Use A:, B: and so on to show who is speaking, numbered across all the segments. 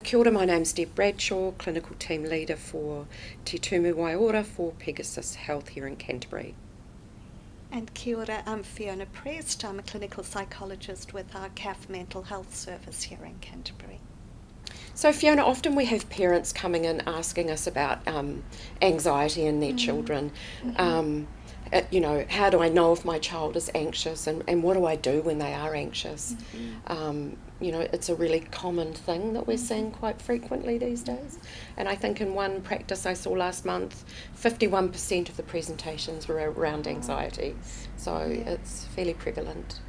A: Kia ora, my name's Deb Bradshaw, Clinical Team Leader for Te Tumu Waiora for Pegasus Health here in Canterbury.
B: And kia ora, I'm Fiona Prest. I'm a clinical psychologist with our CAF Mental Health Service here in Canterbury.
A: So Fiona, often we have parents coming in asking us about anxiety in their children. How do I know if my child is anxious, and what do I do when they are anxious? It's a really common thing that we're seeing quite frequently these days. And I think in one practice I saw last month, 51% of the presentations were around anxiety. So it's fairly prevalent.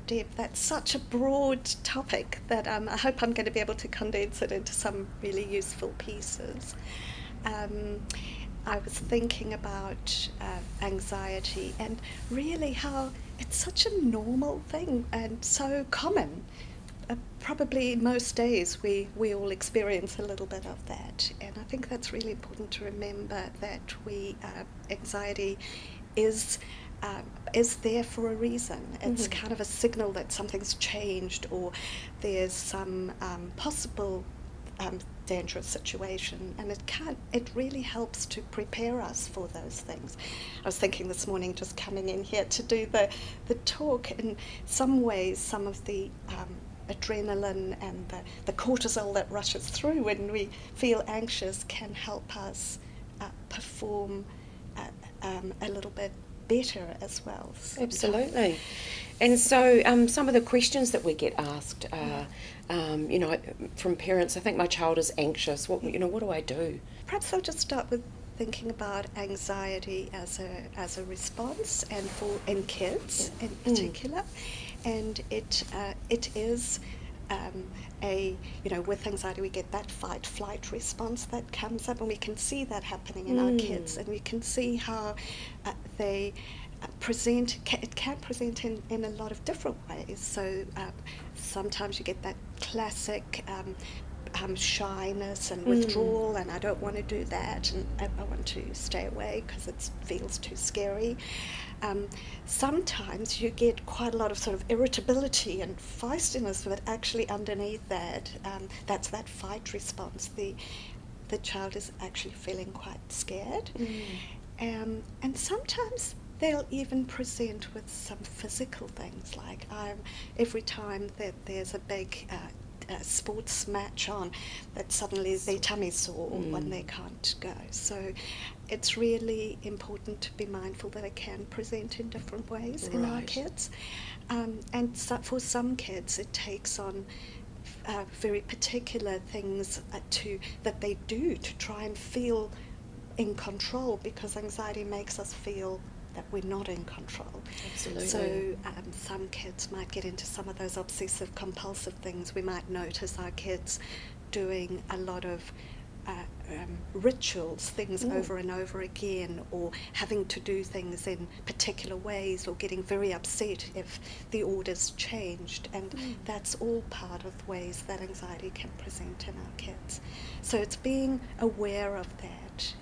B: Deb, that's such a broad topic that I hope I'm going to be able to condense it into some really useful pieces. I was thinking about anxiety and really how it's such a normal thing and so common. Probably most days we all experience a little bit of that, and I think that's really important to remember that anxiety is there for a reason. It's kind of a signal that something's changed or there's some possible dangerous situation, and it really helps to prepare us for those things. I was thinking this morning, just coming in here to do the talk, in some ways some of the adrenaline and the cortisol that rushes through when we feel anxious can help us perform a little bit better as well.
A: Absolutely. And so some of the questions that we get asked are, from parents, I think my child is anxious, what do I do?
B: Perhaps I'll just start with thinking about anxiety as a response, and in kids in particular. And it is with anxiety we get that fight-flight response that comes up, and we can see that happening in our kids, and we can see how they present. It can present in a lot of different ways. So sometimes you get that classic shyness and withdrawal, and I don't want to do that, and I want to stay away because it feels too scary. Sometimes you get quite a lot of sort of irritability and feistiness, but actually underneath that, that's that fight response. The child is actually feeling quite scared, and sometimes they'll even present with some physical things, like every time that there's a big sports match on, that suddenly their tummy's sore when they can't go. So it's really important to be mindful that it can present in different ways in our kids. And so for some kids it takes on very particular things that they do to try and feel in control, because anxiety makes us feel that we're not in control.
A: Absolutely.
B: So some kids might get into some of those obsessive compulsive things. We might notice our kids doing a lot of rituals, things over and over again, or having to do things in particular ways, or getting very upset if the order's changed, and that's all part of ways that anxiety can present in our kids. So it's being aware of that,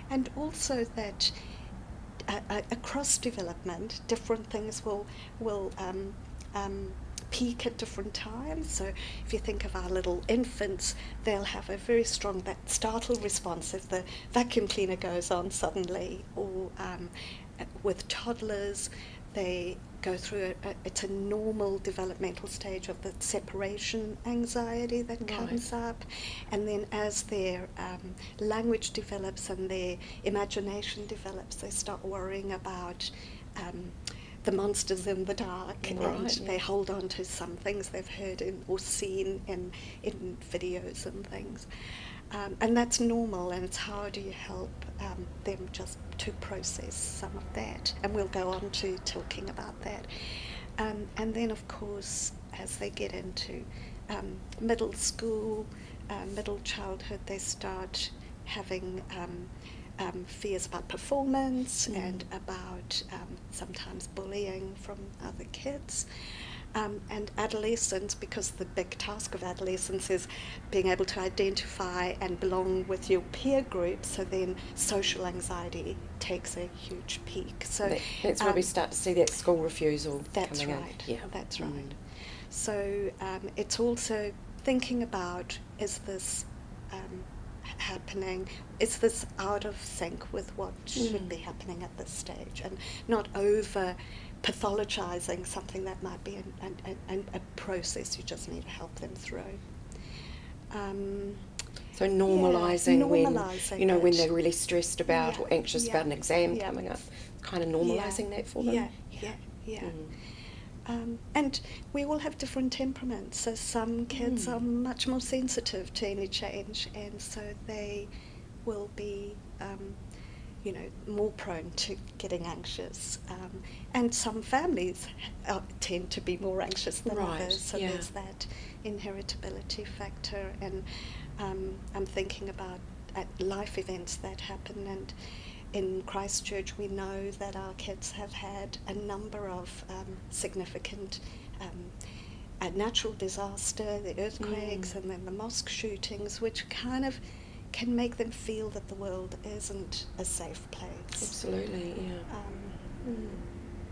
B: and also that across development, different things will peak at different times. So if you think of our little infants, they'll have a very strong that startle response if the vacuum cleaner goes on suddenly, or with toddlers, they go through it's a normal developmental stage of the separation anxiety that comes up, and then as their language develops and their imagination develops, they start worrying about the monsters in the dark, and they hold on to some things they've heard or seen in videos and things. And that's normal, and it's how do you help them just to process some of that. And we'll go on to talking about that. And then, of course, as they get into middle school, middle childhood, they start having fears about performance and about sometimes bullying from other kids. And adolescence, because the big task of adolescence is being able to identify and belong with your peer group, so then social anxiety takes a huge peak. So
A: that's where we start to see that school refusal coming
B: right.
A: in.
B: That's right. So it's also thinking about is this happening? Is this out of sync with what should be happening at this stage? And not over pathologizing something that might be a process you just need to help them through.
A: So normalising when,
B: normalising
A: you know, when
B: it.
A: they're really stressed about or anxious about an exam
B: Yeah.
A: coming up, kind of normalising that for them.
B: Yeah. And we all have different temperaments, so some kids are much more sensitive to any change, and so they will be, more prone to getting anxious. And some families tend to be more anxious than others, so there's that inheritability factor. And I'm thinking about life events that happen, and in Christchurch we know that our kids have had a number of significant natural disaster, the earthquakes and then the mosque shootings, which kind of can make them feel that the world isn't a safe place.
A: Absolutely,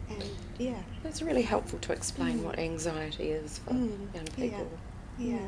B: And
A: It's really helpful to explain what anxiety is for young people.
B: Yeah.